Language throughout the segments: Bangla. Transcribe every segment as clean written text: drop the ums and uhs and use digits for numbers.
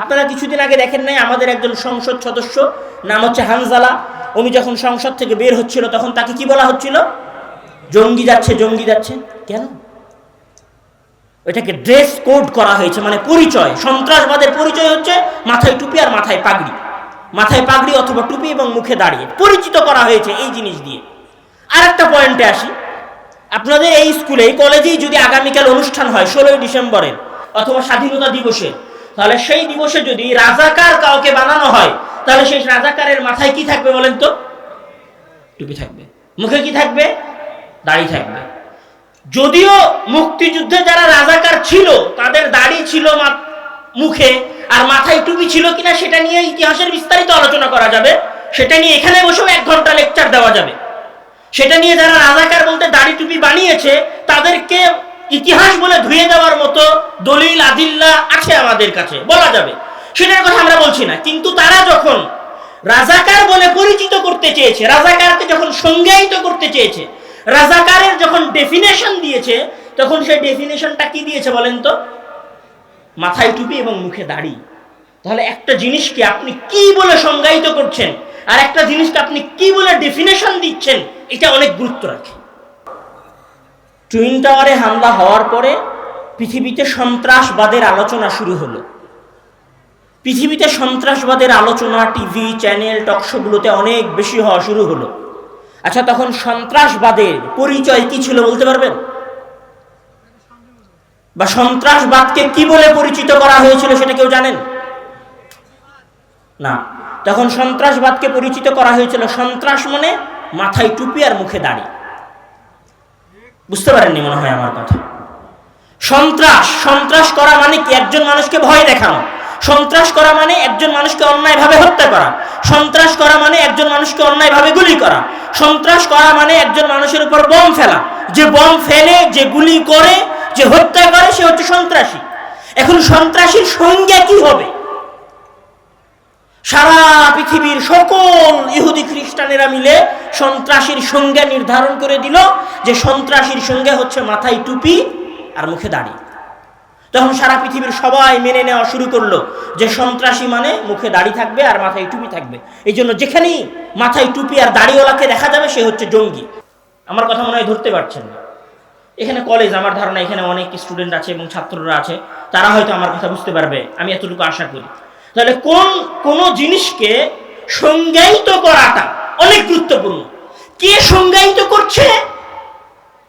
আপনারা কিছুদিন আগে দেখেন নাই আমাদের একজন সংসদ সদস্য নাম হচ্ছে হানজালা, উনি যখন সংসদ থেকে বের হচ্ছিল তখন তাকে কি বলা হচ্ছিল? জঙ্গি যাচ্ছে, জঙ্গি যাচ্ছে। কেন? এটাকে ড্রেস কোড করা হয়েছে, মানে পরিচয়। সন্ত্রাসবাদের পরিচয় হচ্ছে মাথায় টুপি আর মাথায় পাগড়ি, মাথায় পাগড়ি অথবা টুপি এবং মুখে দাঁড়িয়ে পরিচিত করা হয়েছে এই জিনিস দিয়ে। আর একটা পয়েন্টে আসি, আপনাদের এই স্কুলে এই কলেজেই যদি আগামীকাল অনুষ্ঠান হয় 16ই ডিসেম্বরের অথবা স্বাধীনতা দিবসে, তাহলে সেই দিবসে যদি রাজাকার কাউকে বানানো হয়, তাহলে সেই রাজাকারের মাথায় কি থাকবে বলেন তো? টুপি থাকবে। মুখে কি থাকবে? দাড়ি থাকবে। যদিও মুক্তিযুদ্ধে যারা রাজাকার ছিল তাদের দাড়ি ছিল মুখে আর মাথায় টুপি ছিল কিনা সেটা নিয়ে ইতিহাসের বিস্তারিত আলোচনা করা যাবে, সেটা নিয়ে এখানে বসেও 1 ঘন্টা লেকচার দেওয়া যাবে। সেটা নিয়ে যারা রাজাকার বলতে দাড়ি টুপি বানিয়েছে তাদেরকে ইতিহাস বলে ধুয়ে দেওয়ার মতো দলিল আদিল্লা আছে আমাদের কাছে, বলা যাবে, সেটার কথা আমরা বলছি না। কিন্তু তারা যখন রাজাকার বলে পরিচিত করতে চেয়েছে, রাজাকারকে যখন সংজ্ঞায়িত করতে চেয়েছে, রাজাকারের যখন ডেফিনেশন দিয়েছে, তখন সেই ডেফিনেশনটা কি দিয়েছে বলেন তো? মাথায় টুপি এবং মুখে দাড়ি। তাহলে একটা জিনিসকে আপনি কি বলে সংজ্ঞায়িত করছেন আর একটা জিনিসকে আপনি কি বলে ডেফিনেশন দিচ্ছেন, এটা অনেক গুরুত্ব রাখে। টুইন টাওয়ারে হামলা হওয়ার পরে পৃথিবীতে সন্ত্রাসবাদের আলোচনা শুরু হলো। পৃথিবীতে সন্ত্রাসবাদের আলোচনা টিভি চ্যানেল টকশোগুলোতে অনেক বেশি হওয়া শুরু হলো। আচ্ছা, তখন সন্ত্রাসবাদের পরিচয় কি ছিল বলতে পারবেন? বা সন্ত্রাসবাদকে কি বলে পরিচিত করা হয়েছিল সেটা কেউ জানেন? না। তখন সন্ত্রাসবাদকে পরিচিত করা হয়েছিল সন্ত্রাস মানে মাথায় টুপি আর মুখে দাড়ি। বুঝতে পারেননি মনে হয় আমার কথা। সন্ত্রাস করা মানে কি? একজন মানুষকে ভয় দেখানো। সন্ত্রাস করা মানে একজন মানুষকে অন্যায়ভাবে হত্যা করা। সন্ত্রাস করা মানে একজন মানুষকে অন্যায়ভাবে গুলি করা। সন্ত্রাস করা মানে একজন মানুষের উপর বম ফেলা। যে বম ফেলে, যে গুলি করে, যে হত্যা করে, সে হচ্ছে সন্ত্রাসী। এখন সন্ত্রাসীর সংজ্ঞা কি হবে? সারা পৃথিবীর সকল ইহুদি খ্রিস্টানেরা মিলে সন্ত্রাসীর সংজ্ঞা নির্ধারণ করে দিল যে সন্ত্রাসীর সংজ্ঞা হচ্ছে মাথায় টুপি আর মুখে দাড়ি। তখন সারা পৃথিবীর সবাই মেনে নেওয়া শুরু করলো যে সন্ত্রাসী মানে মুখে দাড়ি থাকবে আর মাথায় টুপি থাকবে। এই জন্য যেখানেই মাথায় টুপি আর দাড়িওয়ালাকে দেখা যাবে সে হচ্ছে জঙ্গি। আমার কথা মনে হয় ধরতে পারছেন না। এখানে কলেজ, আমার ধারণা এখানে অনেক স্টুডেন্ট আছে এবং ছাত্ররা আছে, তারা হয়তো আমার কথা বুঝতে পারবে, আমি এতটুকু আশা করি। তাহলে কোন জিনিসকে সংজ্ঞায়িত করাটা অনেক গুরুত্বপূর্ণ। কে সংজ্ঞায়িত করছে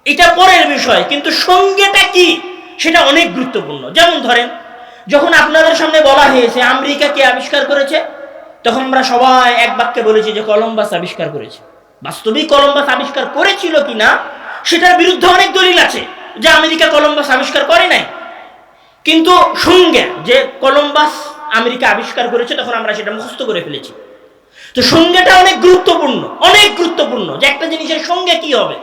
এটা পরের বিষয়, কিন্তু সংজ্ঞাটা কি সেটা অনেক গুরুত্বপূর্ণ। যেমন ধরেন, যখন আপনাদের সামনে বলা হয়েছে আমেরিকা কে আবিষ্কার করেছে, তখন আমরা সবাই এক বাক্যে বলেছি যে কলম্বাস আবিষ্কার করেছে। বাস্তবিক কলম্বাস আবিষ্কার করেছিল কিনা সেটার বিরুদ্ধে অনেক দলিল আছে যে আমেরিকা কলম্বাস আবিষ্কার করে নাই। কিন্তু সংজ্ঞা যে কলম্বাস আমেরিকা আবিষ্কার করেছে, তখন আমরা সেটা মুখস্থ করে ফেলেছি। তো সংজ্ঞাটা অনেক গুরুত্বপূর্ণ, অনেক গুরুত্বপূর্ণ যে একটা জিনিসের সংজ্ঞা কি হবে।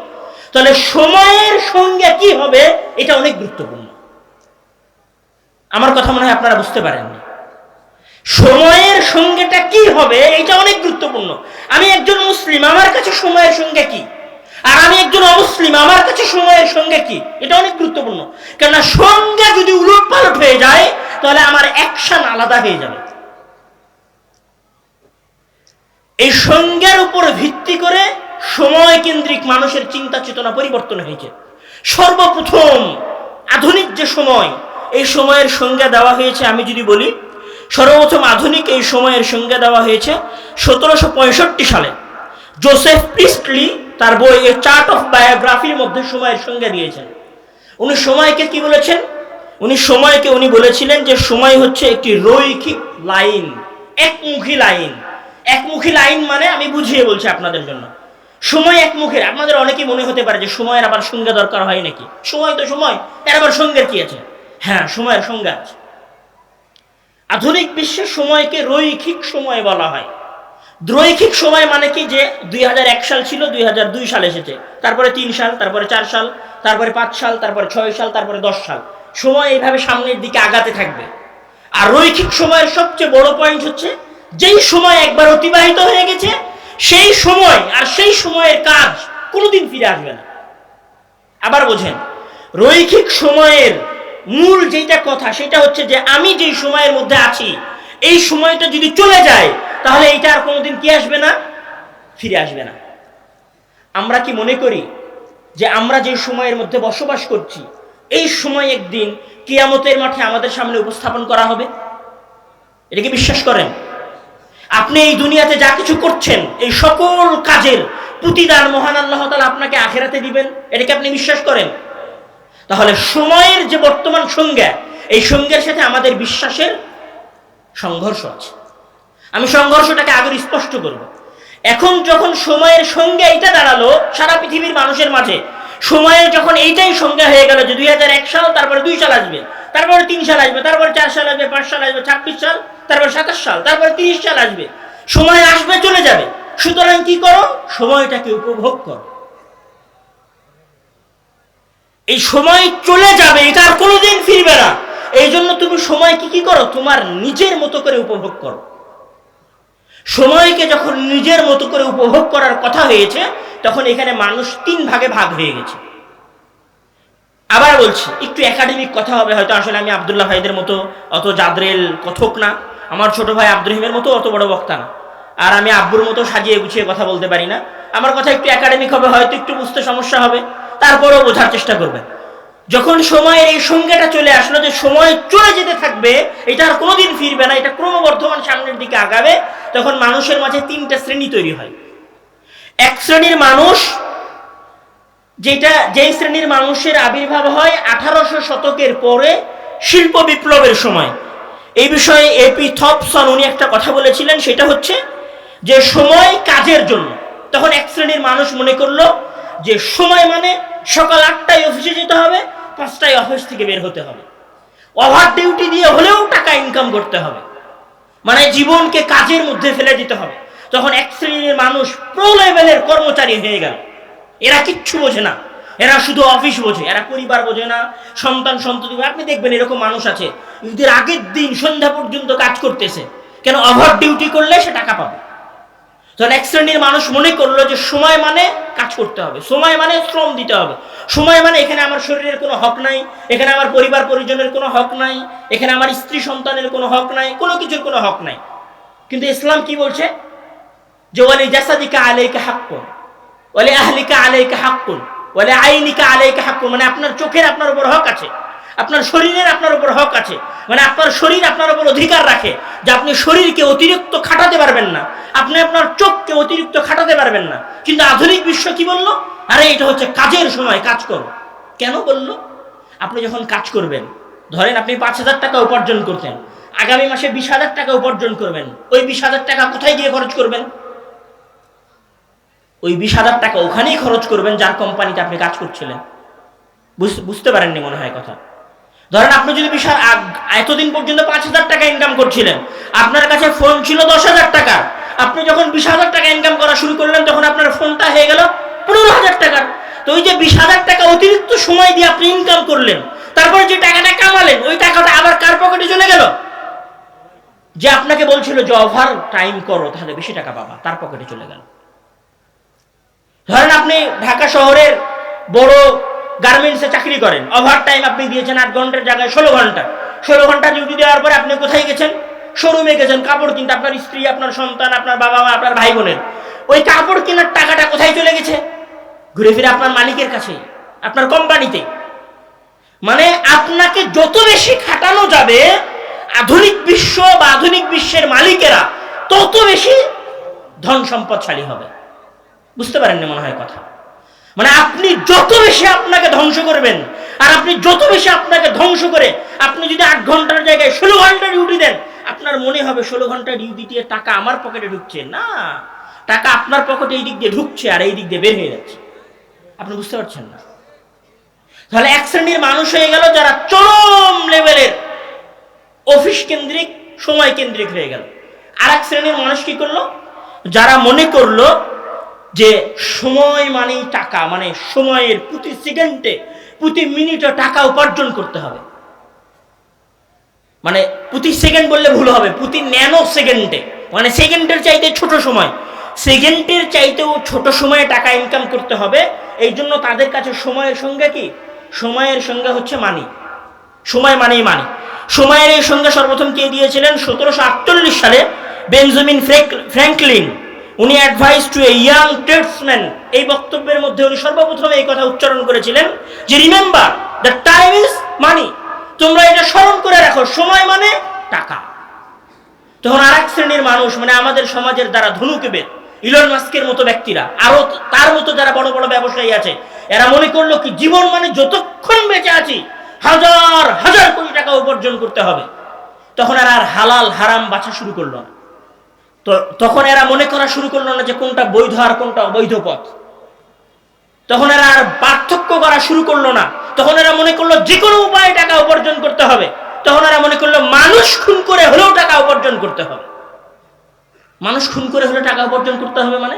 তাহলে সময়ের সংজ্ঞা কি হবে এটা অনেক গুরুত্বপূর্ণ। আমার কথা মনে হয় আপনারা বুঝতে পারেননি। সময়ের সংজ্ঞাটা কি হবে এটা অনেক গুরুত্বপূর্ণ। আমি একজন মুসলিম, আমার কাছে সময়ের সংজ্ঞা কি, আর আমি একজন অমুসলিম, আমার কাছে সময়ের সংজ্ঞা কি, এটা অনেক গুরুত্বপূর্ণ। কেননা সংজ্ঞা যদি উলটপালট হয়ে যায় তাহলে আমার অ্যাকশন আলাদা হয়ে যাবে। এই সংজ্ঞার উপর ভিত্তি করে সময় কেন্দ্রিক মানুষের চিন্তা চেতনা পরিবর্তন হয়েছে। সর্বপ্রথম আধুনিক যে সময়, এই সময়ের সংজ্ঞা দেওয়া হয়েছে, আমি যদি বলি সর্বপ্রথম আধুনিক এই সময়ের সংজ্ঞা দেওয়া হয়েছে 1765 সালে। জোসেফ প্রিস্টলি তার বই এ চার্ট অফ বায়োগ্রাফির মধ্যে সময়ের সংজ্ঞা দিয়েছেন। উনি সময়কে কি বলেছেন? উনি বলেছিলেন যে সময় হচ্ছে একটি রৈখিক লাইন, একমুখী লাইন। একমুখী লাইন মানে, আমি বুঝিয়ে বলছি আপনাদের জন্য, সময় একমুখী। আপনাদের অনেকেই মনে হতে পারে যে সময়ের আবার সংজ্ঞা দরকার হয় নাকি, সময় তো সময়, এর আবার সংজ্ঞা কি আছে? হ্যাঁ, সময়ের সংজ্ঞা আছে। আধুনিক বিশ্বে সময়কে রৈখিক সময় বলা হয়। রৈখিক সময় মানে কি, যে 2001 সাল ছিল, 2002 সাল এসেছে, তারপরে 3 সাল, তারপরে 4 সাল, তারপরে 5 সাল, তারপরে 6 সাল, তারপরে 10 সাল। সময় এইভাবে সামনের দিকে আগাতে থাকবে। আর রৈখিক সময়ের সবচেয়ে বড় পয়েন্ট হচ্ছে যেই সময় একবার অতিবাহিত হয়ে গেছে সেই সময় আর সেই সময়ের কাজ কোনোদিন ফিরে আসবে না। আবার বোঝেন, রৈখিক সময়ের মূল যেটা কথা সেটা হচ্ছে যে আমি যেই সময়ের মধ্যে আছি এই সময়টা যদি চলে যায় তাহলে এটা আর কোনোদিন কি আসবে না, ফিরে আসবে না। আমরা কি মনে করি যে আমরা যে সময়ের মধ্যে বসবাস করছি এই সময় একদিন কিয়ামতের মাঠে আমাদের সামনে উপস্থাপন করা হবে? এটা কি বিশ্বাস করেন? আপনি এই দুনিয়াতে যা কিছু করছেন এই সকল কাজের প্রতিদান মহান আল্লাহ তাআলা আপনাকে আখিরাতে দিবেন, এটা কি আপনি বিশ্বাস করেন? তাহলে সময়ের যে বর্তমান সংজ্ঞা, এই সংজ্ঞার সাথে আমাদের বিশ্বাসের সংঘর্ষ আছে। আমি সংঘর্ষটাকে আগে স্পষ্ট করব। এখন যখন সময়ের সংজ্ঞা এটা দাঁড়ালো সারা পৃথিবীর মানুষের মাঝে, সময়ের যখন এইটাই সংজ্ঞা হয়ে গেল যে 2001 সাল, তারপরে 2 সাল আসবে, তারপরে 3 সাল আসবে, তারপরে 4 সাল আসবে, 5 সাল আসবে, 26 সাল, তারপরে 27 সাল, তারপরে 30 সাল আসবে, সময় আসবে চলে যাবে। সুতরাং কি করো? সময়টাকে উপভোগ করো। এই সময় চলে যাবে, এটা আর কোনোদিন ফিরবে না। এই জন্য তুমি সময় কি করো? তোমার নিজের মতো করে উপভোগ করো। সময়কে যখন নিজের মতো করে উপভোগ করার কথা হয়েছে তখন এখানে মানুষ 3 ভাগে ভাগ হয়ে গেছে। আবার বলছি, একটু একাডেমিক কথা হবে হয়তো, আসলে আমি আব্দুল্লাহ ভাইদের মতো অত জাদরেল কথক না, আমার ছোট ভাই আব্দুর রহিমের মতো অত বড় বক্তা না, আর আমি আব্বুর মতো সাজিয়ে গুছিয়ে কথা বলতে পারি না। আমার কথা একটু একাডেমিক হবে, হয়তো একটু বুঝতে সমস্যা হবে, তারপরেও বোঝার চেষ্টা করবে। যখন সময়ের এই সংজ্ঞাটা চলে আসলো যে সময় চলে যেতে থাকবে, এটা আর কোনোদিন ফিরবে না, এটা ক্রমবর্ধমান সামনের দিকে আগাবে, তখন মানুষের মাঝে 3টা শ্রেণী তৈরি হয়। এক শ্রেণীর মানুষ, যেই শ্রেণীর মানুষের আবির্ভাব হয় 1800 শতকের পরে শিল্প বিপ্লবের সময়। এই বিষয়ে এপি থপসন উনি একটা কথা বলেছিলেন, সেটা হচ্ছে যে সময় কাজের জন্য। তখন এক শ্রেণীর মানুষ মনে করলো যে সময় মানে সকাল 8টায় অফিসে যেতে হবে, 5টায় অফিস থেকে বের হতে হবে, ওভার ডিউটি দিয়ে হলেও টাকা ইনকাম করতে হবে, মানে জীবনকে কাজের মধ্যে ফেলে দিতে হবে। তখন এক শ্রেণীর মানুষ প্রো লেভেলের কর্মচারী হয়ে গেল। এরা কিচ্ছু বোঝে না, এরা শুধু অফিস বোঝে, এরা পরিবার বোঝে না, সন্তান সন্ততি। আপনি দেখবেন এরকম মানুষ আছে, ঈদের আগের দিন সন্ধ্যা পর্যন্ত কাজ করতেছে, কেন? ওভার ডিউটি করলে সে টাকা পাবে। তখন এক শ্রেণীর মানুষ মনে করলো যে সময় মানে কাজ করতে হবে, সময় মানে শ্রম দিতে হবে, সময় মানে এখানে আমার শরীরের কোনো হক নাই, এখানে আমার পরিবার পরিজনের কোনো হক নাই, এখানে আমার স্ত্রী সন্তানের কোনো হক নাই, কোনো কিছুর কোনো হক নাই। কিন্তু ইসলাম কি বলছে? যে ওয়ালি জাসাদিকা আলাইকা হাক্কুন, ওয়ালি আহলিকা আলাইকা হাক্কুন, ওয়ালি আইনিকা আলাইকা হাক্কুন, মানে আপনার চোখের আপনার উপর হক আছে, আপনার শরীরের আপনার উপর হক আছে, মানে আপনার শরীর আপনার উপর অধিকার রাখে যে আপনি শরীরকে অতিরিক্ত খাটাতে পারবেন না, আপনি আপনার চোখকে অতিরিক্ত খাটাতে পারবেন না। কিন্তু আধুনিক বিশ্ব কি বলল? আরে এটা হচ্ছে কাজের সময়, কাজ করো। কেন বলল? আপনি যখন কাজ করবেন, ধরেন আপনি 5,000 টাকা উপার্জন করতেন, আগামী মাসে 20,000 টাকা উপার্জন করবেন, ওই 20,000 টাকা কোথায় গিয়ে খরচ করবেন? ওই 20,000 টাকা ওখানেই খরচ করবেন যার কোম্পানিতে আপনি কাজ করছিলেন। বুঝতে পারেননি মনে হয় কথা। ধরেন আপনি যদি এতদিন পর্যন্ত 5,000 টাকা ইনকাম করছিলেন, আপনার কাছে ফোন ছিল 10,000 টাকা, আপনি যখন 20,000 টাকা ইনকাম করা শুরু করলেন তখন আপনার ফোনটা হয়ে গেল 15,000 টাকার। তো ওই যে 20,000 টাকা অতিরিক্ত সময় দিয়ে আপনি ইনকাম করলেন, তারপরে যে টাকাটা কামালেন ওই টাকাটা আবার কার পকেটে চলে গেল? যে আপনাকে বলছিল যে ওভার টাইম করো তাহলে বেশি টাকা পাবা, তার পকেটে চলে গেল। ধরেন আপনি ঢাকা শহরের বড় গার্মেন্টসে চাকরি করেন, ওভার টাইম আপনি দিয়েছেন 8 ঘন্টার জায়গায় 16 ঘন্টা। 16 ঘন্টা ডিউটি দেওয়ার পরে আপনি কোথায় গেছেন? শোরুমে গেছেন কাপড় কিনতে, আপনার স্ত্রী, আপনার সন্তান, আপনার বাবা মা, আপনার ভাই বোনের ওই কাপড় কেনার টাকাটা কোথায় চলে গেছে? ঘুরে ফিরে আপনার মালিকের কাছে, আপনার কোম্পানিতে। মানে আপনাকে যত বেশি খাটানো যাবে আধুনিক বিশ্ব বা আধুনিক বিশ্বের মালিকেরা তত বেশি ধন সম্পদশালী হবে। বুঝতে পারেননি মনে হয় কথা। মানে আপনি যত বেশি আপনাকে ধ্বংস করবেন, আর আপনি যত বেশি আপনাকে ধ্বংস করে আপনি যদি 8 ঘন্টার জায়গায় 16 ঘন্টা ডিউটি দেন, আপনার মনে হবে 16 ঘন্টা ডিউটি দিয়ে টাকা আমার পকেটে ঢুকছে না, টাকা আপনার পকেটে এই দিক দিয়ে ঢুকছে আর এই দিক দিয়ে বের হয়ে যাচ্ছে। আপনি বুঝতে পারছেন না? তাহলে এক শ্রেণীর মানুষ হয়ে গেল যারা চরম লেভেলের অফিস কেন্দ্রিক, সময় কেন্দ্রিক হয়ে গেল। আর এক শ্রেণীর মানুষ কি করলো? যারা মনে করলো যে সময় মানেই টাকা, মানে সময়ের প্রতি সেকেন্ডে প্রতি মিনিটে টাকা উপার্জন করতে হবে। মানে প্রতি সেকেন্ড বললে ভুল হবে, প্রতি ন্যানো সেকেন্ডে, মানে সেকেন্ডের চাইতে ছোট সময়, সেকেন্ডের চাইতেও ছোট সময়ে টাকা ইনকাম করতে হবে। এই জন্য তাদের কাছে সময়ের সংজ্ঞা কি? সময়ের সংজ্ঞা হচ্ছে মানি। সময় মানেই মানে। সময়ের এই সংজ্ঞা সর্বপ্রথম কে দিয়েছিলেন? 1748 সালে বেঞ্জামিন ফ্র্যাঙ্কলিন। উনি advice to a young tradesman, এই বক্তব্যের মধ্যে উনি সর্বপ্রথম এই কথা উচ্চারণ করেছিলেন যে remember the time is money, তোমরা এটা স্মরণ করে রাখো, সময় মানে টাকা। তখন আর এক শ্রেণীর মানুষ, মানে আমাদের সমাজের দ্বারা ধনুকেবেদ ইলন মাস্কের মতো ব্যক্তিরা, আরো তার মতো যারা বড় বড় ব্যবসায়ী আছে, এরা মনে করলো কি জীবন মানে যতক্ষণ বেঁচে আছি হাজার হাজার কোটি টাকা উপার্জন করতে হবে। তখন এরা আর হালাল হারাম বাছা শুরু করলো না। তো তখন এরা মনে করা শুরু করলো না যে কোনটা বৈধ আর কোনটা অবৈধ পথ। তখন এরা আর পার্থক্য করা শুরু করলো না। তখন এরা মনে করলো যে কোনো উপায়ে টাকা উপার্জন করতে হবে। তখন এরা মনে করলো মানুষ খুন করে হলেও টাকা উপার্জন করতে হবে। মানুষ খুন করে হলে টাকা উপার্জন করতে হবে মানে,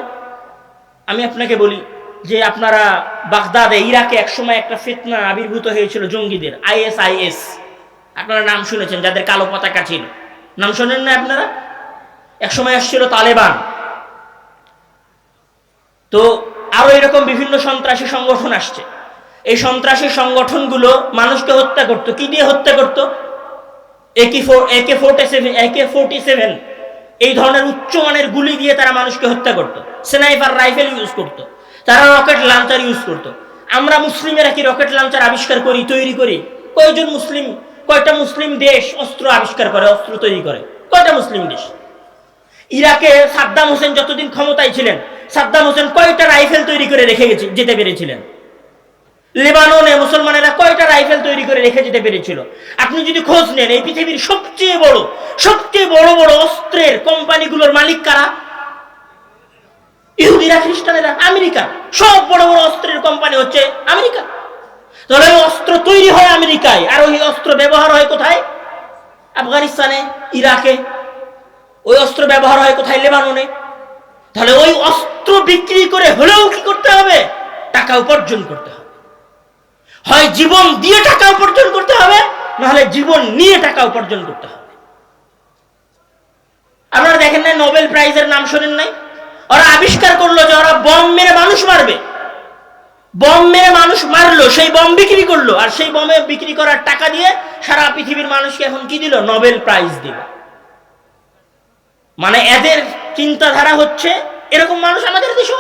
আমি আপনাকে বলি যে আপনারা বাগদাদে ইরাকে একসময় একটা ফিতনা আবির্ভূত হয়েছিল জঙ্গিদের, ISIS, আপনারা নাম শুনেছেন, যাদের কালো পতাকা ছিল, নাম শোনেন না আপনারা? একসময় আসছিল তালেবান, তো আরো এরকম বিভিন্ন সন্ত্রাসী সংগঠন আসছে। এই সন্ত্রাসী সংগঠনগুলো মানুষকে হত্যা করতো। কি দিয়ে হত্যা করতো? AK-47 এই ধরনের উচ্চমানের গুলি দিয়ে তারা মানুষকে হত্যা করতো। স্নাইপার রাইফেল ইউজ করতো, তারা রকেট লঞ্চার ইউজ করতো। আমরা মুসলিমেরা কি রকেট লঞ্চার আবিষ্কার করি, তৈরি করি? কয়টা মুসলিম দেশ অস্ত্র আবিষ্কার করে, অস্ত্র তৈরি করে? কয়টা মুসলিম দেশ? ইরাকে সাদ্দাম হোসেন যতদিন ক্ষমতায় ছিলেন, সাদ্দাম হোসেন কয়টা রাইফেল তৈরি করে রেখে যেতে পেরেছিলেন? লেবাননে মুসলমানেরা কয়টা রাইফেল তৈরি করে রেখে যেতে পেরেছিল? আপনি যদি খোঁজ নেন, এই পৃথিবীর সবচেয়ে বড় বড় অস্ত্রের কোম্পানিগুলোর মালিক কারা? ইহুদিরা, খ্রিস্টানেরা, আমেরিকা। সব বড় বড় অস্ত্রের কোম্পানি হচ্ছে আমেরিকা। তাহলে ওই অস্ত্র তৈরি হয় আমেরিকায়, আর ওই অস্ত্র ব্যবহার হয় কোথায়? আফগানিস্তানে, ইরাকে। ওই অস্ত্র ব্যবহার হয় কোথায়? লেবাননে। তাহলে ওই অস্ত্র বিক্রি করে হলেও কি করতে হবে? টাকা উপার্জন করতে হবে। হয় জীবন দিয়ে টাকা উপার্জন করতে হবে, নাহলে জীবন নিয়ে টাকা উপার্জন করতে হবে। আপনারা দেখেন না, নোবেল প্রাইজের নাম শোনেন নাই? ওরা আবিষ্কার করলো যে ওরা বম মেরে মানুষ মারবে। বম মেরে মানুষ মারলো, সেই বম বিক্রি করলো, আর সেই বমে বিক্রি করার টাকা দিয়ে সারা পৃথিবীর মানুষকে এখন কি দিল? নোবেল প্রাইজ দিল। মানে এদের চিন্তাধারা হচ্ছে এরকম। মানুষ আমাদের দেশেও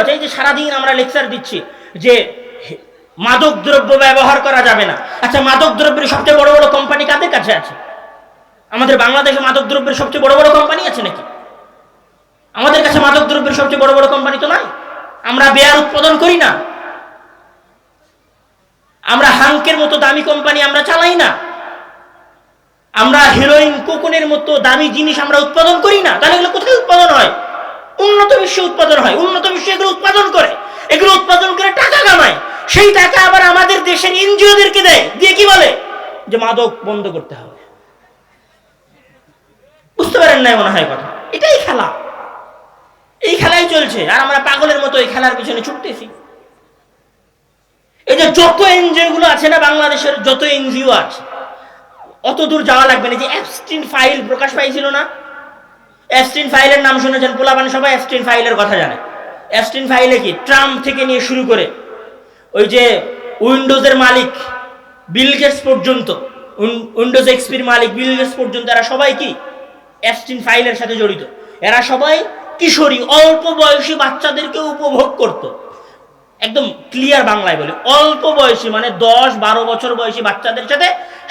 আছে, এই যে সারাদিন আমরা লেকচার দিচ্ছি যে মাদক দ্রব্য ব্যবহার করা যাবে না। আচ্ছা, মাদক দ্রব্যের সবচেয়ে বড় বড় কোম্পানি কাদের কাছে আছে? আমাদের বাংলাদেশে মাদক দ্রব্যের সবচেয়ে বড় বড় কোম্পানি আছে নাকি? আমাদের কাছে মাদক দ্রব্যের সবচেয়ে বড় বড় কোম্পানি তো নাই। আমরা বেয়ার উৎপাদন করি না, আমরা হাঙ্কের মতো দামি কোম্পানি আমরা চালাই না, আমরা হেরোইন, কোকনের মতো দামি জিনিস আমরা উৎপাদন করি না। তাহলে এগুলো কোথায় উৎপাদন হয়? উন্নত বিশ্বে উৎপাদন হয়। উন্নত বিশ্বে এগুলো উৎপাদন করে, টাকা কামায়। সেই টাকা আবার আমাদের দেশের এনজিওদেরকে দেয়, দিয়ে কি বলে যে মাদক বন্ধ করতে হবে। বুঝতে পারেন না মনে হয় কথা? এটাই খেলা, এই খেলাই চলছে, আর আমরা পাগলের মতো এই খেলার পিছনে ছুটতেছি। এই যে যত এনজিও গুলো আছে না, বাংলাদেশের যত এনজিও আছে, অত দূর যাওয়া লাগবে না। যে অ্যাপস্টিন ফাইল প্রকাশ পাইছিল না, অ্যাপস্টিন ফাইলের নাম শুনেছেন? পোলাপান সবাই অ্যাপস্টিন ফাইলের কথা জানে। অ্যাপস্টিন ফাইলে কি ট্রাম্প থেকে নিয়ে শুরু করে ওই যে উইন্ডোজের মালিক বিল গেটস পর্যন্ত, উইন্ডোজ এক্সপির মালিক বিল গেটস পর্যন্ত, এরা সবাই কি অ্যাপস্টিন ফাইলের সাথে জড়িত। এরা সবাই কিশোরী, অল্প বয়সী বাচ্চাদেরকে উপভোগ করত। একদম ক্লিয়ার বাংলায় বলে, অল্প বয়সী মানে 10-12 বছর বয়সী বাচ্চাদের সাথে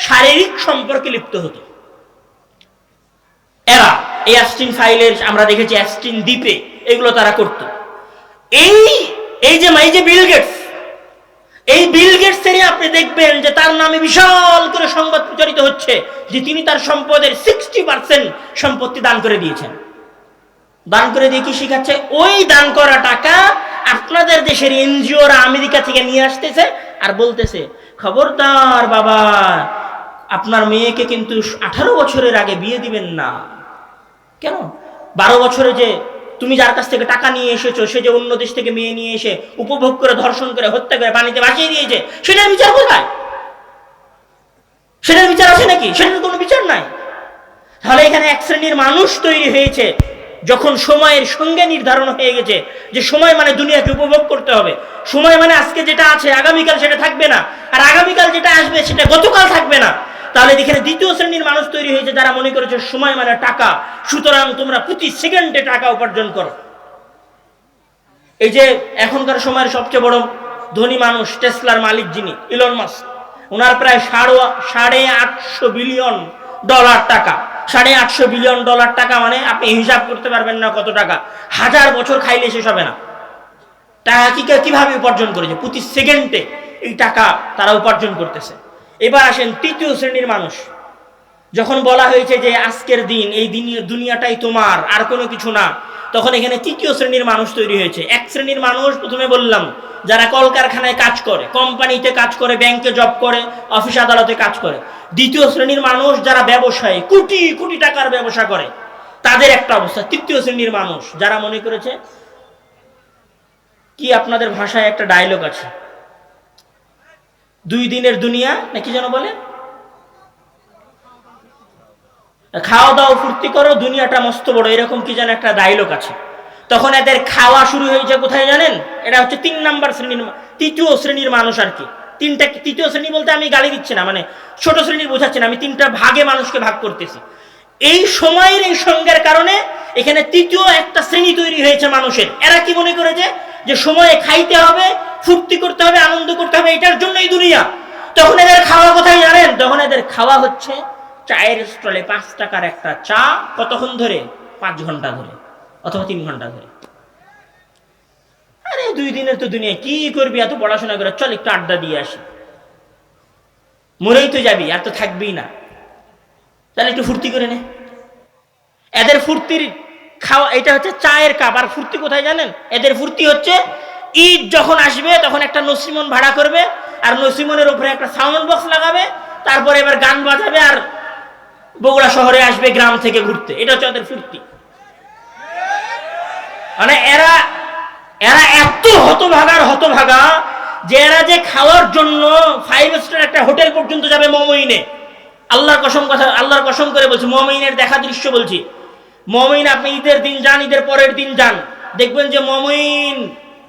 শারীরিক সম্পর্কে লিপ্ত হতো এরা। এই অ্যাপস্টিন ফাইলের আমরা দেখেছি অ্যাপস্টিন দ্বীপে এগুলো তারা করত। এই যে বিল গেটস আপনি দেখবেন যে তার নামে বিশাল করে সংবাদ প্রচারিত হচ্ছে যে তিনি তার সম্পদের 60% সম্পত্তি দান করে দিয়েছেন। দান করে দিয়ে কি শিখাচ্ছে? ওই দান করা টাকা আপনাদের দেশের এনজিওরা আমেরিকা থেকে নিয়ে আসতেছে আর বলতেছে, খবরদার বাবা, আপনার মেয়েকে কিন্তু 18 বছরের আগে বিয়ে দিবেন না। কেন? 12 বছরে যে তুমি যার কাছ থেকে টাকা নিয়ে এসেছো, সে যে অন্য দেশ থেকে মেয়ে নিয়ে এসে উপভোগ করে, ধর্ষণ করে, হত্যা করে, পানিতে ভাসিয়ে দিয়েছে, সেটার বিচার কোথায়? সেটার বিচার আছে নাকি? সেটার কোনো বিচার নাই। তাহলে এখানে এক শ্রেণীর মানুষ তৈরি হয়েছে যখন সময়ের সঙ্গে নির্ধারণ হয়ে গেছে যে সময় মানে দুনিয়াকে উপভোগ করতে হবে, সময় মানে আজকে যেটা আছে আগামীকাল সেটা থাকবে না, আর আগামীকাল যেটা আসবে সেটা গতকাল থাকবে না, তাহলে এখানে দ্বিতীয় শ্রেণীর মানুষ তৈরি হয়েছে যারা মনে করেছে সময় মানে টাকা, সুতরাং তোমরা প্রতি সেকেন্ডে টাকা উপার্জন করো। এই যে এখনকার সময়ের সবচেয়ে বড় ধনী মানুষ টেসলার মালিক যিনি ইলন মাস্ক, ওনার প্রায় $850 বিলিয়ন টাকা। $850 বিলিয়ন টাকা মানে আপনি হিসাব করতে পারবেন না কত টাকা, 1000 বছর খাইলে শেষ হবে না। টাকা কিভাবে উপার্জন করেছে? প্রতি সেকেন্ডে এই টাকা তারা উপার্জন করতেছে। এবার আসেন তৃতীয় শ্রেণীর মানুষ। যখন বলা হয়েছে যে আজকের দিন এই দুনিয়াটাই তোমার, আর কোনো কিছু না, তখন এখানে তৃতীয় শ্রেণীর মানুষ তৈরি হয়েছে। এক শ্রেণীর মানুষ প্রথমে বললাম যারা কলকারখানায় কাজ করে, কোম্পানিতে কাজ করে, ব্যাংকে জব করে, অফিস আদালতে কাজ করে। দ্বিতীয় শ্রেণীর মানুষ যারা ব্যবসায়ী, কোটি কোটি টাকার ব্যবসা করে, তাদের একটা অবস্থা। তৃতীয় শ্রেণীর মানুষ যারা মনে করেছে কি, আপনাদের ভাষায় একটা ডায়লগ আছে, 2 দিনের দুনিয়া নাকি যেন বলে, খাওয়া দাও ফুর্তি করো দুনিয়াটা মস্ত বড়, এরকম কি যেন একটা ডায়লগ আছে। তখন এদের খাওয়া শুরু হয়েছে কোথায় জানেন? এটা হচ্ছে 3 নাম্বার শ্রেণীর, তৃতীয় শ্রেণীর মানুষ আর কি। তৃতীয় শ্রেণী বলতে আমি গালি দিচ্ছি না, মানে ছোট শ্রেণীর বোঝাচ্ছি না, আমি 3টা ভাগে মানুষকে ভাগ করতেছি। এই সময়ের এই সঙ্গের কারণে এখানে তৃতীয় একটা শ্রেণী তৈরি হয়েছে মানুষের। এরা কি মনে করেছে যে সময়ে খাইতে হবে, ফুর্তি করতে হবে, আনন্দ করতে হবে, এটার জন্যই দুনিয়া। তখন এদের খাওয়া কোথায় জানেন? তখন এদের খাওয়া হচ্ছে চায়ের স্টলে 5 টাকার একটা চা, কতক্ষণ ধরে? 5 ঘন্টা ধরে অথবা 3 ঘন্টা ধরে। আরে 2 দিনের তো দুনিয়া, কি করবি এত পড়াশোনা করে, চল একটু আড্ডা দিয়ে আসি, মরেই তো যাবি, আর তো থাকবেই না, তাহলে একটু ফুর্তি করে নে। এদের ফুর্তির খাওয়া এটা হচ্ছে চায়ের কাপ। আর ফুর্তি কোথায় জানেন? এদের ফুর্তি হচ্ছে ঈদ যখন আসবে তখন একটা নসিমন ভাড়া করবে, আর নসিমনের উপরে একটা সাউন্ড বক্স লাগাবে, তারপরে এবার গান বাজাবে, আর বগুড়া শহরে আসবে গ্রাম থেকে ঘুরতে। এটা হচ্ছে ওদের ফুর্তি। মানে এরা এত হতভাগা যে এরা যে খাওয়ার জন্য 5 স্টার একটা হোটেল পর্যন্ত যাবে মমইনে। আল্লাহর কসম করে বলছি, মমইনের দেখা দৃশ্য বলছি। মমইন আপনি ঈদের দিন যান, ঈদের পরের দিন যান, দেখবেন যে মমইন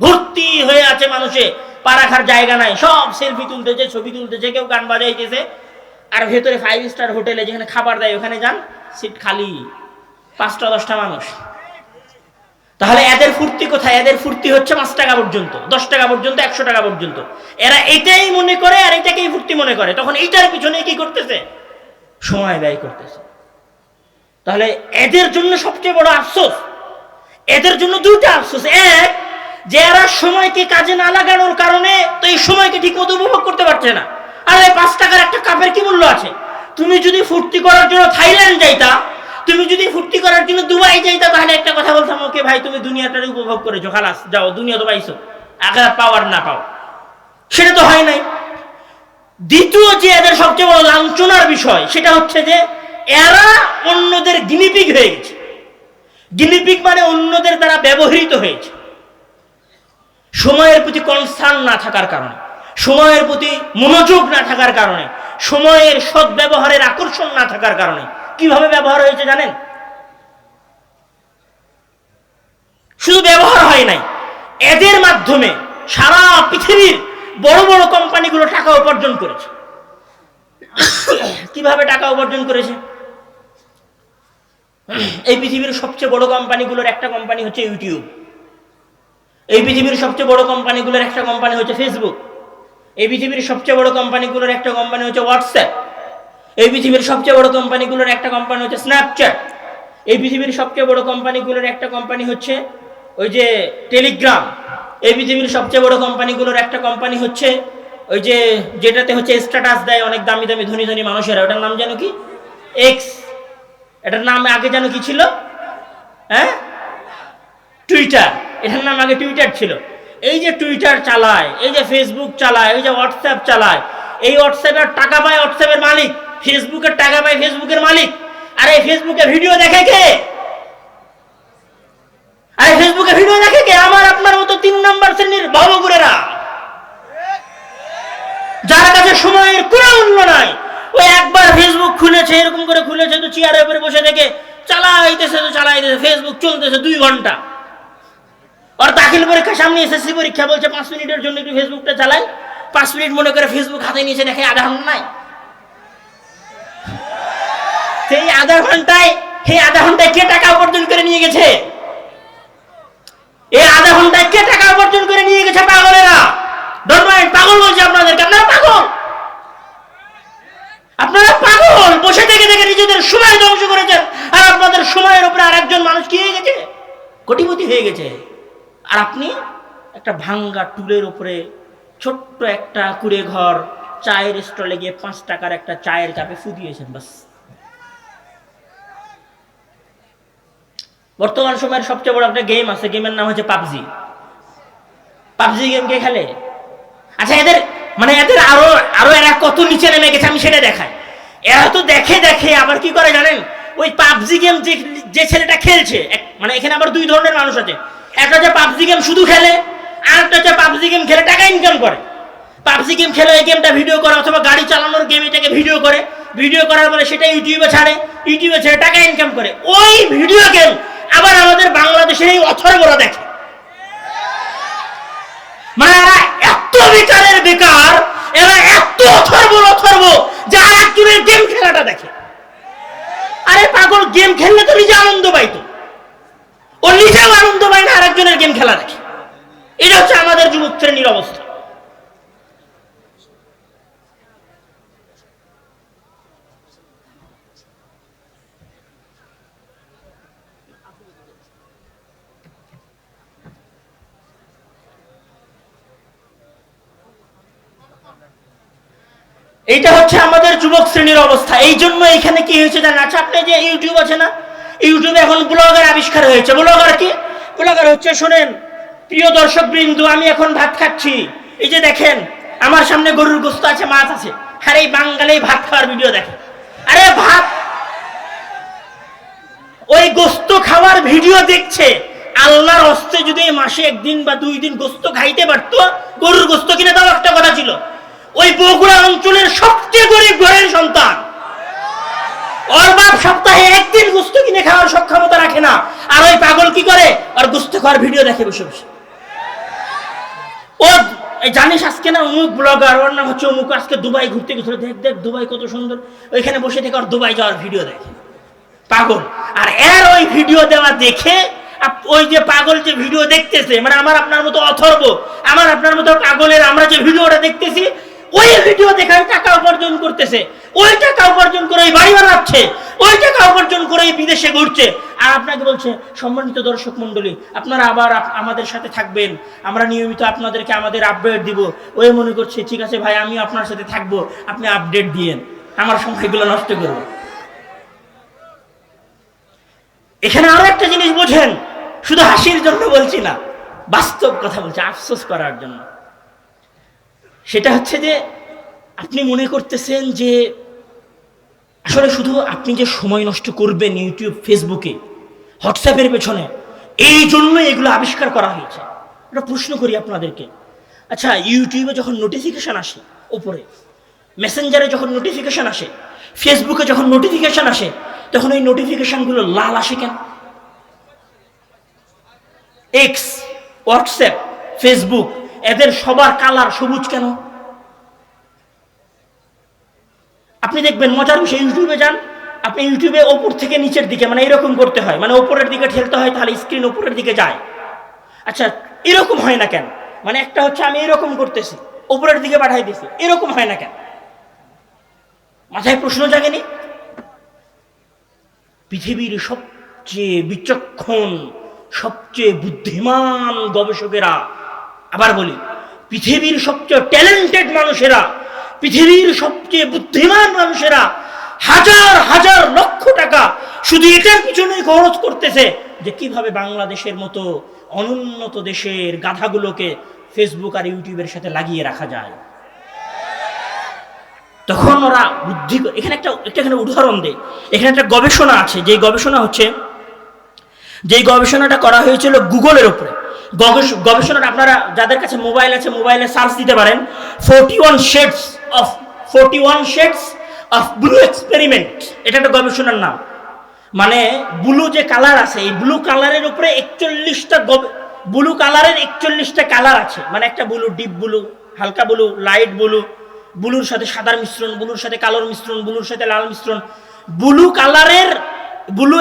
ভর্তি হয়ে আছে মানুষে, পা রাখার জায়গা নাই, সব সেলফি তুলতেছে, ছবি তুলতেছে, কেউ গান বাজাইতেছে। আর ভেতরে 5 স্টার হোটেলে যেখানে খাবার দেয় ওখানে যান, সিট খালি, 5টা-10টা মানুষ। তাহলে এদের ফুর্তি কোথায়? এদের ফুর্তি হচ্ছে 5 টাকা পর্যন্ত, 10 টাকা পর্যন্ত, 100 টাকা পর্যন্ত। এরা এটাই মনে করে আর এটাকেই ফুর্তি মনে করে, তখন এইটার পিছনে কি করতেছে? সময় ব্যয় করতেছে। তাহলে এদের জন্য সবচেয়ে বড় আফসোস, এদের জন্য 2টা আফসোস। এক, যে এরা সময়কে কাজে না লাগানোর কারণে তো এই সময়কে ঠিক মতো উপভোগ করতে পারছে না। আরে 5 টাকার একটা কাপের কি মূল্য আছে? তুমি যদি ফুর্তি করার জন্য থাইল্যান্ড যাইতা, তুমি যদি ফুর্তি করার জন্য দুবাই যাইতা, তাহলে একটা কথা বলতাম, ওকে ভাই তুমি দুনিয়াটারে উপভোগ করেছো, খালাস, যাও, দুনিয়া তো পাইছো, আখিরাত পাও আর না পাও। সেটা তো হয় নাই। দ্বিতীয় যে এদের সবচেয়ে বড় লাঞ্ছনার বিষয়, সেটা হচ্ছে যে এরা অন্যদের গিনিপিগ হয়ে গেছে। গিনিপিগ মানে অন্যদের দ্বারা ব্যবহৃত হয়েছে। সময়ের প্রতি কনসার্ন না থাকার কারণে, সময়ের প্রতি মনোযোগ না থাকার কারণে, সময়ের সদ্ব্যবহারের আকর্ষণ না থাকার কারণে কিভাবে ব্যবহার হয়েছে জানেন? শুধু ব্যবহার হয় নাই, এদের মাধ্যমে সারা পৃথিবীর বড় বড় কোম্পানিগুলো টাকা উপার্জন করেছে। কিভাবে টাকা উপার্জন করেছে? এই পৃথিবীর সবচেয়ে বড় কোম্পানিগুলোর একটা কোম্পানি হচ্ছে ইউটিউব, এই পৃথিবীর সবচেয়ে বড় কোম্পানিগুলোর একটা কোম্পানি হচ্ছে ফেসবুক, এই পৃথিবীর সবচেয়ে বড় কোম্পানিগুলোর একটা কোম্পানি হচ্ছে হোয়াটসঅ্যাপ, এই পৃথিবীর সবচেয়ে বড় কোম্পানিগুলোর একটা কোম্পানি হচ্ছে স্ন্যাপচ্যাট, এই পৃথিবীর সবচেয়ে বড় কোম্পানিগুলোর একটা কোম্পানি হচ্ছে ওই যে টেলিগ্রাম, এই পৃথিবীর সবচেয়ে বড় কোম্পানিগুলোর একটা কোম্পানি হচ্ছে ওই যে যেটাতে হচ্ছে স্ট্যাটাস দেয় অনেক দামি দামি ধনী ধনী মানুষেরা, ওটার নাম জানো কি? এক্স। এটার নাম আগে জানো কি ছিল? হ্যাঁ, টুইটার। এটার নাম আগে টুইটার ছিল। এই যে টুইটার চালায়, এই যে ফেসবুক চালায়, এই যে হোয়াটসঅ্যাপ চালায়, এই হোয়াটসঅ্যাপের টাকা পায় হোয়াটসঅ্যাপের মালিক, ফেসবুকের টাকা পায় ফেসবুকের মালিক। আর এই ফেসবুকে ভিডিও দেখে কে? আরে ফেসবুকে ভিডিও দেখে কে? আমার আপনার মতো 3 নাম্বার শ্রেণীর ভবঘুরেরা, যার কাছে সময়ের কোনো মূল্য নাই। ওই একবার ফেসবুক খুলেছে, এরকম করে খুলেছে তো চেয়ারের উপরে বসে থেকে চালাইতেছে ফেসবুক চলতেছে 2 ঘন্টা। আর দাখিল পরীক্ষার সামনে এসএসসি পরীক্ষা, বলছে 5 মিনিটের জন্য একটু ফেসবুকটা চালাই। 5 মিনিট মনে করে ফেসবুক হাতে নিয়েছে, দেখে আধা ঘন্টা নাই। সেই আধা ঘন্টায় কে টাকা উপার্জন করে নিয়ে গেছে? এই আধা ঘন্টায় কে টাকা উপার্জন করে নিয়ে গেছে? পাগলেরা। ডোন্ট মাইন্ড, পাগল বলছে আপনাদেরকে। আপনারা পাগল। বসে থেকে নিজেদের সময় ধ্বংস করেছেন, আর আপনাদের সময়ের উপরে আরেকজন মানুষ কি হয়ে গেছে? কোটিপতি হয়ে গেছে। আর আপনি একটা ভাঙ্গা টুলের উপরে ছোট্ট একটা কুড়ে ঘর, চায়ের স্টলে গিয়ে 5 টাকার একটা চায়ের কাপে ফু দিয়েছেন, বাস। বর্তমান সময়ের সবচেয়ে বড় একটা গেম আছে, গেমের নাম হচ্ছে পাবজি। পাবজি গেম কে খেলে? আচ্ছা, এদের আরো এরা কত নিচে নেমে গেছে আমি সেটা দেখাই। এরা তো দেখে আবার কি করে জানেন? ওই পাবজি গেম যে ছেলেটা খেলছে, মানে এখানে আবার 2 ধরনের মানুষ আছে। একটা হচ্ছে পাবজি গেম শুধু খেলে, আর একটা হচ্ছে পাবজি গেম খেলে টাকা ইনকাম করে। পাবজি গেম খেলে এই গেমটা ভিডিও করে, অথবা গাড়ি চালানোর গেম এটাকে ভিডিও করে, ভিডিও করার পরে সেটা ইউটিউবে ছেড়ে টাকা ইনকাম করে। ওই ভিডিও গেম আবার আমাদের বাংলাদেশের এই অথর্বরা দেখে। মানে এরা এত বেকার, এরা এত অথর্ব যে আরেকজনের গেম খেলাটা দেখে। আরে পাগল, গেম খেললে তো নিজে আনন্দ পাইতো, ও নিজেও আনন্দ পায় না, আরেকজনের গেম খেলা দেখে। এটা হচ্ছে আমাদের যুবক শ্রেণীর অবস্থা। এইটা হচ্ছে আমাদের যুবক শ্রেণীর অবস্থা। এই জন্য এখানে কি হয়েছে জানেন? আচ্ছা, আপনি যে ইউটিউব আছে না, ইউটিউবে এখন ব্লগার আবিষ্কার হয়েছে। ব্লগার কি? ব্লগার হচ্ছে, শোনেন প্রিয় দর্শক বৃন্দ, আমি এখন ভাত খাচ্ছি, এই যে দেখেন আমার সামনে গরুর গোস্ত আছে, মাছ আছে। আর এই বাঙালি ভাত খাওয়ার ভিডিও দেখে। আরে ভাত, ওই গোস্ত খাওয়ার ভিডিও দেখছে। আল্লাহর হস্তে যদি মাসে 1 দিন বা 2 দিন গোস্ত খাইতে পারতো, গরুর গোস্ত কিনে দাও, একটা কথা ছিল। ওই বগুড়া অঞ্চলের সবচেয়ে গরিব ঘরের সন্তান, ওর বাপ সপ্তাহে 1 দিন গোস্ত কিনে খাওয়ার সক্ষমতা রাখে না। আর ওই পাগল কি করে? আর গোস্ত খাওয়ার ভিডিও দেখে বসে বসে। ও জানিস আজকে না অমুক ব্লগার, ওর নাম হচ্ছে অমুক, আজকে দুবাই ঘুরতে গেছিল, দেখ দুবাই কত সুন্দর। ওইখানে বসে থেকে আর দুবাই যাওয়ার ভিডিও দেখে পাগল। আর এর ওই ভিডিও দেওয়া দেখে ওই যে পাগল যে ভিডিও দেখতেছে, মানে আমার আপনার মতো অথর্ব, আমার আপনার মতো পাগলের আমরা যে ভিডিওটা দেখতেছি, ওই ভিডিও দেখার টাকা উপার্জন করতেছে। ওই টাকা উপার্জন করে বাড়ি বানাচ্ছে, ওই টাকা উপার্জন করে বিদেশে ঘুরছে। আর আপনাকে বলছে, সম্মানিত দর্শক মন্ডলী, আপনারা আবার আমাদের সাথে থাকবেন, আমরা নিয়মিত আপনাদেরকে আমাদের আপডেট দিব। ওই মনে করছে ঠিক আছে ভাই, আমি আপনার সাথে থাকবো, আপনি আপডেট দিয়েন, আমার সময়গুলো নষ্ট করবো। এখানে আরো একটা জিনিস বোঝেন, শুধু হাসির জন্য বলছি না, বাস্তব কথা বলছি, আফসোস করার জন্য। সেটা হচ্ছে যে আপনি মনে করতেছেন যে আসলে শুধু আপনি যে সময় নষ্ট করবেন ইউটিউব, ফেসবুকে, হোয়াটসঅ্যাপের পেছনে, এই জন্য এগুলো আবিষ্কার করা হয়েছে। একটা প্রশ্ন করি আপনাদেরকে, আচ্ছা ইউটিউবে যখন নোটিফিকেশন আসে উপরে, মেসেঞ্জারে যখন নোটিফিকেশন আসে, ফেসবুকে যখন নোটিফিকেশন আসে, তখন এই নোটিফিকেশনগুলো লাল আসে কেন? এক্স, হোয়াটসঅ্যাপ, ফেসবুক, এদের সবার কালার সবুজ কেন? আপনি দেখবেন মজার বিষয়, ইউটিউবে যান আপনি, ইউটিউবে ওপর থেকে নিচের দিকে, মানে এরকম করতে হয়, মানে ওপরের দিকে ঠেলতে হয়, তাহলে স্ক্রিন ওপরের দিকে যায়। আচ্ছা এরকম হয় না কেন? মানে একটা হচ্ছে আমি এরকম করতেছি, ওপরের দিকে পাঠাই দিছি, এরকম হয় না কেন? মাথায় প্রশ্ন জাগেনি? পৃথিবীর সবচেয়ে বিচক্ষণ, সবচেয়ে বুদ্ধিমান গবেষকেরা, আবার বলি পৃথিবীর সবচেয়ে ট্যালেন্টেড মানুষেরা, পৃথিবীর সবচেয়ে বুদ্ধিমান মানুষেরা হাজার হাজার লক্ষ টাকা শুধু এটার পিছনে খরচ করতেছে যে কিভাবে বাংলাদেশের মতো অনুন্নত দেশের গাধাগুলোকে ফেসবুক আর ইউটিউবের সাথে লাগিয়ে রাখা যায়। তখন ওরা বুদ্ধি, এখানে একটা উদাহরণ দেয়। এখানে একটা গবেষণা আছে, যে গবেষণাটা করা হয়েছিল গুগলের উপরে। গবেষণাটা আপনারা যাদের কাছে মোবাইল আছে, মোবাইলে সার্চ দিতে পারেন, 41 শেডস অফ ব্লু এক্সপেরিমেন্ট, এটা একটা গবেষণার নাম। মানে ব্লু যে কালার আছে, এই ব্লু কালারের উপরে 41টা কালার আছে। মানে একটা ব্লু, ডিপ ব্লু, হালকা ব্লু, লাইট ব্লু, ব্লুর সাথে সাদার মিশ্রণ, ব্লুর সাথে কালোর মিশ্রণ, ব্লুর সাথে লাল মিশ্রণ, ব্লু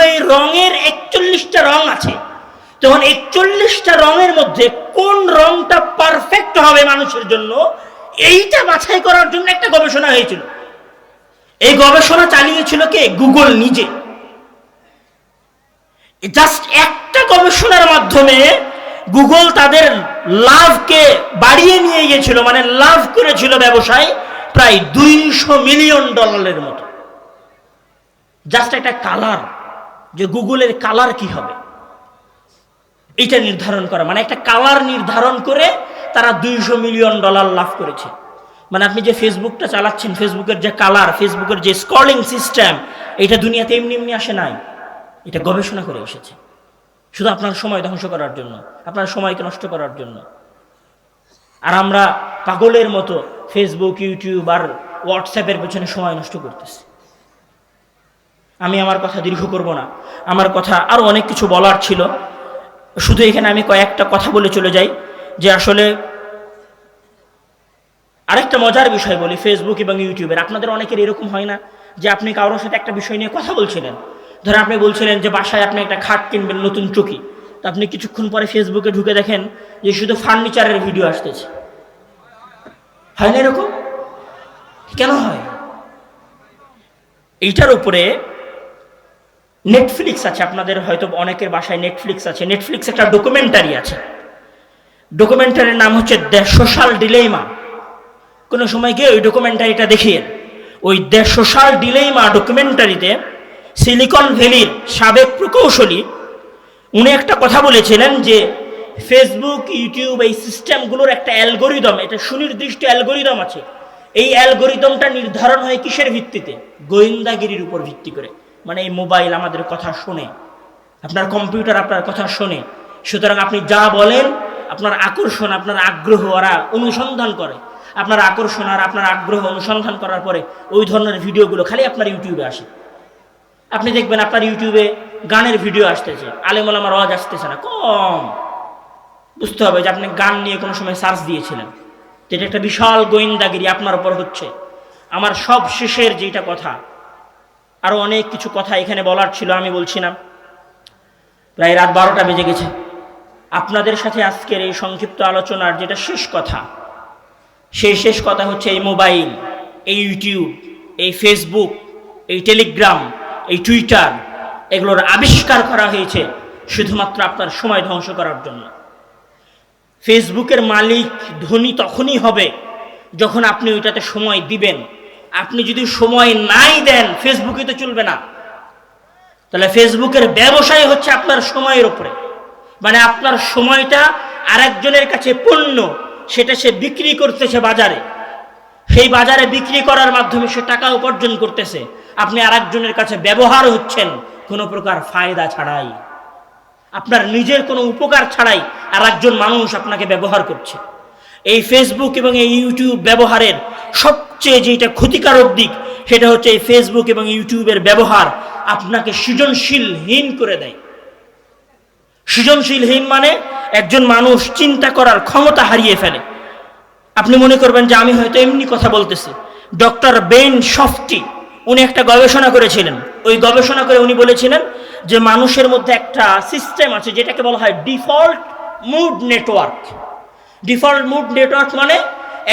এই রঙের 41টা রং আছে। তখন 41টা রঙের মধ্যে কোন রংটা পারফেক্ট হবে মানুষের জন্য, এইটা বাছাই করার জন্য একটা গবেষণা হয়েছিল। এই গবেষণা চালিয়েছিল কে? গুগল নিজে। জাস্ট একটা গবেষণার মাধ্যমে গুগল তাদের লাভকে বাড়িয়ে নিয়ে গিয়েছিল, মানে লাভ করেছিল ব্যবসায় প্রায় $200 মিলিয়ন মতো। জাস্ট একটা কালার, যে গুগলের কালার কি হবে এটা নির্ধারণ করা, মানে একটা কালার নির্ধারণ করে তারা $200 মিলিয়ন লাভ করেছে। মানে আপনি যে ফেসবুকটা চালাচ্ছেন, ফেসবুকের যে কালার, ফেসবুকের যে স্ক্রলিং সিস্টেম, এটা দুনিয়াতে এমনি এমনি আসে নাই, এটা গবেষণা করে এসেছে, শুধু আপনার সময় ধ্বংস করার জন্য, আপনার সময়কে নষ্ট করার জন্য। আর আমরা পাগলের মতো ফেসবুক, ইউটিউব আর হোয়াটসঅ্যাপের পেছনে সময় নষ্ট করতেছি। আমি আমার কথা দীর্ঘ করব না, আমার কথা আরো অনেক কিছু বলার ছিল, শুধু এখানে আমি কয়েকটা কথা বলে চলে যাই। যে আসলে আরেকটা মজার বিষয় বলি, ফেসবুক এবং ইউটিউবের। আপনাদের অনেকের এরকম হয় না যে আপনি কারোর সাথে একটা বিষয় নিয়ে কথা বলছিলেন, ধরেন আপনি বলছিলেন যে বাসায় আপনি একটা খাট কিনবেন, নতুন চৌকি, তো আপনি কিছুক্ষণ পরে ফেসবুকে ঢুকে দেখেন যে শুধু ফার্নিচারের ভিডিও আসতেছে। হয় না এরকম? কেন হয়? এইটার উপরে নেটফ্লিক্স আছে, আপনাদের হয়তো অনেকের বাসায় নেটফ্লিক্স আছে। নেটফ্লিক্স একটা ডকুমেন্টারি আছে, ডকুমেন্টারির নাম হচ্ছে দ্য সোশ্যাল ডিলেমা। কোনো সময় গিয়ে ওই ডকুমেন্টারিটা দেখিয়ে, ওই দ্য সোশ্যাল ডিলেমা ডকুমেন্টারিতে সিলিকন ভ্যালির সাবেক প্রকৌশলী উনি একটা কথা বলেছিলেন যে ফেসবুক, ইউটিউব এই সিস্টেমগুলোর একটা অ্যালগোরিদম, এটা সুনির্দিষ্ট অ্যালগোরিদম আছে। এই অ্যালগোরিদমটা নির্ধারণ হয় কিসের ভিত্তিতে? গোয়েন্দাগিরির উপর ভিত্তি করে। মানে এই মোবাইল আমাদের কথা শোনে, আপনার কম্পিউটার আপনার কথা শোনে, সুতরাং আপনি যা বলেন আপনার আকর্ষণ, আপনার আগ্রহ ওরা অনুসন্ধান করে। আপনার আকর্ষণ আর আপনার আগ্রহ অনুসন্ধান করার পরে ওই ধরনের ভিডিওগুলো খালি আপনার ইউটিউবে আসে। আপনি দেখবেন আপনার ইউটিউবে গানের ভিডিও আসতেছে, আলেম ওলামার আওয়াজ আসতেছে না, কম। বুঝতে হবে যে আপনি গান নিয়ে কোনো সময় সার্চ দিয়েছিলেন, যেটা একটা বিশাল গোয়েন্দাগিরি আপনার উপর হচ্ছে। আমার সব শেষের যেটা কথা, আরো অনেক কিছু কথা এখানে বলার ছিল, আমি বলছি না, প্রায় রাত 12টা বেজে গেছে। আপনাদের সাথে আজকের এই সংক্ষিপ্ত আলোচনার যেটা শেষ কথা, সেই শেষ কথা হচ্ছে এই মোবাইল, এই ইউটিউব, এই ফেসবুক, এই টেলিগ্রাম, এই টুইটার, এগুলোর আবিষ্কার করা হয়েছে শুধুমাত্র আপনার সময় ধ্বংস করার জন্য। ফেসবুকের মালিক ধনী তখনই হবে যখন আপনি ওইটাতে সময় দিবেন। আপনি যদি সময় নাই দেন, ফেসবুকে তো চলবে না। তাহলে ফেসবুকের ব্যবসায় হচ্ছে আপনার সময়ের উপরে, মানে আপনার সময়টা আরেকজনের কাছে পণ্য, সেটা সে বিক্রি করতেছে বাজারে, সেই বাজারে বিক্রি করার মাধ্যমে সে টাকা উপার্জন করতেছে। আপনি আরেকজনের কাছে ব্যবহার হচ্ছেন কোনো প্রকার ফায়দা ছাড়াই, আপনার নিজের কোনো উপকার ছাড়াই আরেকজন মানুষ আপনাকে ব্যবহার করছে। এই ফেসবুক এবং এই ইউটিউব ব্যবহারের সবচেয়ে যেটা ক্ষতিকারক দিক, সেটা হচ্ছে এই ফেসবুক এবং ইউটিউবের ব্যবহার আপনাকে সৃজনশীলহীন করে দেয়। সৃজনশীলহীন মানে একজন মানুষ চিন্তা করার ক্ষমতা হারিয়ে ফেলে। আপনি মনে করবেন যে আমি হয়তো এমনি কথা বলতেছি। ডক্টর বেন শফটি উনি একটা গবেষণা করেছিলেন। ওই গবেষণা করে উনি বলেছিলেন যে মানুষের মধ্যে একটা সিস্টেম আছে যেটাকে বলা হয় default mood network. Default mood network মানে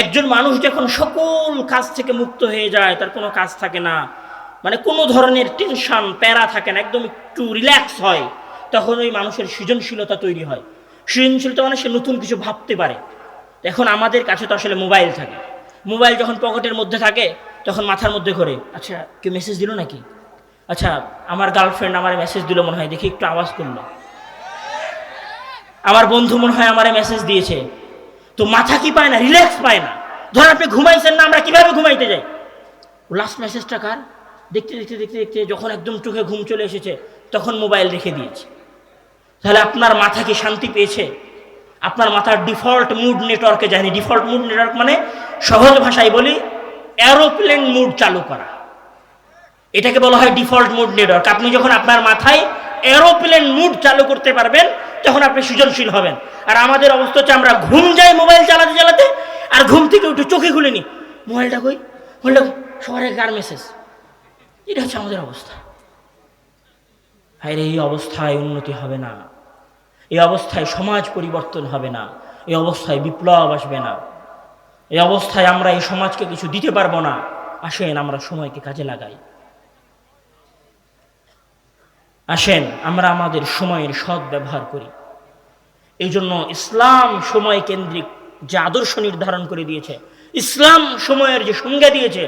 একজন মানুষ যখন সকল কাজ থেকে মুক্ত হয়ে যায়, তার কোনো কাজ থাকে না, মানে কোনো ধরনের টেনশন প্যারা থাকে না, একদম একটু রিল্যাক্স হয়, তখন ওই মানুষের সৃজনশীলতা তৈরি হয়। সৃজনশীলতা মানে সে নতুন কিছু ভাবতে পারে। এখন আমাদের কাছে তো আসলে মোবাইল থাকে, মোবাইল যখন পকেটের মধ্যে থাকে তখন মাথার মধ্যে করে, আচ্ছা কেউ মেসেজ দিল নাকি, আচ্ছা আমার গার্লফ্রেন্ড আমার মেসেজ দিল মনে হয়, দেখি একটু আওয়াজ করলো, আমার বন্ধু মনে হয় আমার মেসেজ দিয়েছে। তো মাথা কি পায় না, রিল্যাক্স পায় না। ধর আপনি ঘুমাইছেন না, আমরা কিভাবে ঘুমাইতে যাই, লাস্ট মেসেজটা কার, দেখতে দেখতে দেখতে দেখতে যখন একদম চোখে ঘুম চলে এসেছে তখন মোবাইল রেখে দিয়েছে। তাহলে আপনার মাথা কি শান্তি পেয়েছে? আপনার মাথার ডিফল্ট মুড নেটওয়ার্কে যায়নি। ডিফল্ট মুড নেটওয়ার্ক মানে সহজ ভাষায় বলি এরোপ্লেন মুড চালু করা। এটাকে বলা হয় ডিফল্ট মোড নেটওয়ার্ক। আপনি যখন আপনার মাথায় এরোপ্লেন মোড চালু করতে পারবেন তখন আপনি সৃজনশীল হবেন। আর আমাদের অবস্থা হচ্ছে আমরা ঘুম যাই মোবাইল চালাতে চালাতে, আর ঘুম থেকে উঠে চোখে খুলিনি, মোবাইলটা কই, মোবাইলটা সবার কার মেসেজ। এটা হচ্ছে আমাদের অবস্থা। ভাইরে, এই অবস্থায় উন্নতি হবে না, এই অবস্থায় সমাজ পরিবর্তন হবে না, এই অবস্থায় বিপ্লব আসবে না, এই অবস্থায় আমরা এই সমাজকে কিছু দিতে পারবো না। আসেন আমরা সময়কে কাজে লাগাই, আসেন আমরা আমাদের সময়ের সৎ ব্যবহার করি। এই জন্য ইসলাম সময় কেন্দ্রিক যে আদর্শ নির্ধারণ করে দিয়েছে, ইসলাম সময়ের যে সংজ্ঞা দিয়েছে,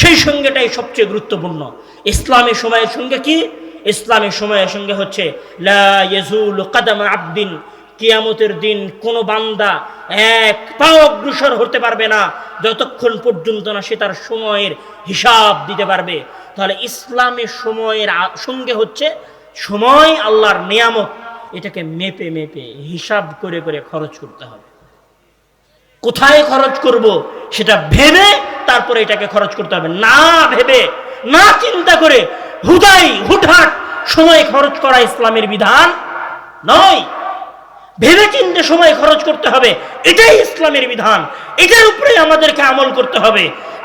সেই সংজ্ঞাটাই সবচেয়ে গুরুত্বপূর্ণ। ইসলামের সময়ের সংজ্ঞা কি? ইসলামের সময়ের সংজ্ঞা হচ্ছে লা ইয়াজুলু কাদাম আবদিন, কিয়ামতের দিন কোনো বান্দা এক পাও অগ্রসর হতে পারবে না যতক্ষণ পর্যন্ত না সে তার সময়ের হিসাব দিতে পারবে। তাহলে ইসলামের সময়ের সঙ্গে হচ্ছে সময় আল্লাহর নিয়ামত, এটাকে মেপে মেপে হিসাব করে করে খরচ করতে হবে। কোথায় খরচ করব সেটা ভেবে তারপরে এটাকে খরচ করতে হবে। না ভেবে, না চিন্তা করে হুটহাট সময় খরচ করা ইসলামের বিধান নয়। ভেবে চিন্তে সময় খরচ করতে হবে, এটাই ইসলামের বিধান। এটার উপরে আমাদেরকে আমল করতে হবে।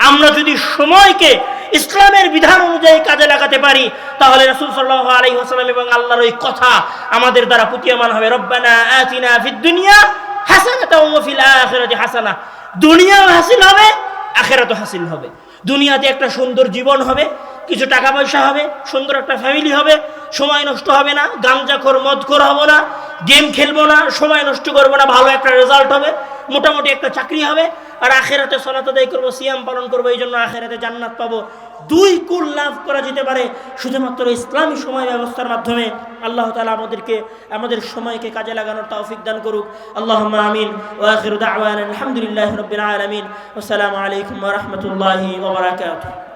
আমরা যদি সময়কে ইসলামের বিধান অনুযায়ী কাজে লাগাতে পারি, তাহলে রাসূল সাল্লাল্লাহু আলাইহি ওয়াসাল্লাম এবং আল্লাহর ওই কথা আমাদের দ্বারা প্রতীয়মান হবে। রব্বানা আতিনা ফিদ দুনিয়া হাসানাতাও ওয়া ফিল আখিরাতি হাসানাহ। দুনিয়াও হাসিল হবে, আখিরাতও হাসিল হবে। দুনিয়াতে একটা সুন্দর জীবন হবে, কিছু টাকা পয়সা হবে, সুন্দর একটা ফ্যামিলি হবে, সময় নষ্ট হবে না, গাঞ্জাখোর মদখোর হব না, গেম খেলবো না, সময় নষ্ট করবো না, ভালো একটা রেজাল্ট হবে, মোটামুটি একটা চাকরি হবে। আর আখিরাতে সালাত আদায় করবো, সিয়াম পালন করবো, এই জন্য আখিরাতে জান্নাত পাবো। দুই কুল লাভ করা যেতে পারে শুধুমাত্র ইসলামী সময় ব্যবস্থার মাধ্যমে। আল্লাহ তাআলা আমাদেরকে আমাদের সময়কে কাজে লাগানোর তৌফিক দান করুক। আল্লাহুম্মা আমিন। ওয়া আখিরু দাওয়ানা আলহামদুলিল্লাহি রাব্বিল আলামিন। আসসালামু আলাইকুম ওয়া রাহমাতুল্লাহি ওয়া বারাকাতুহু।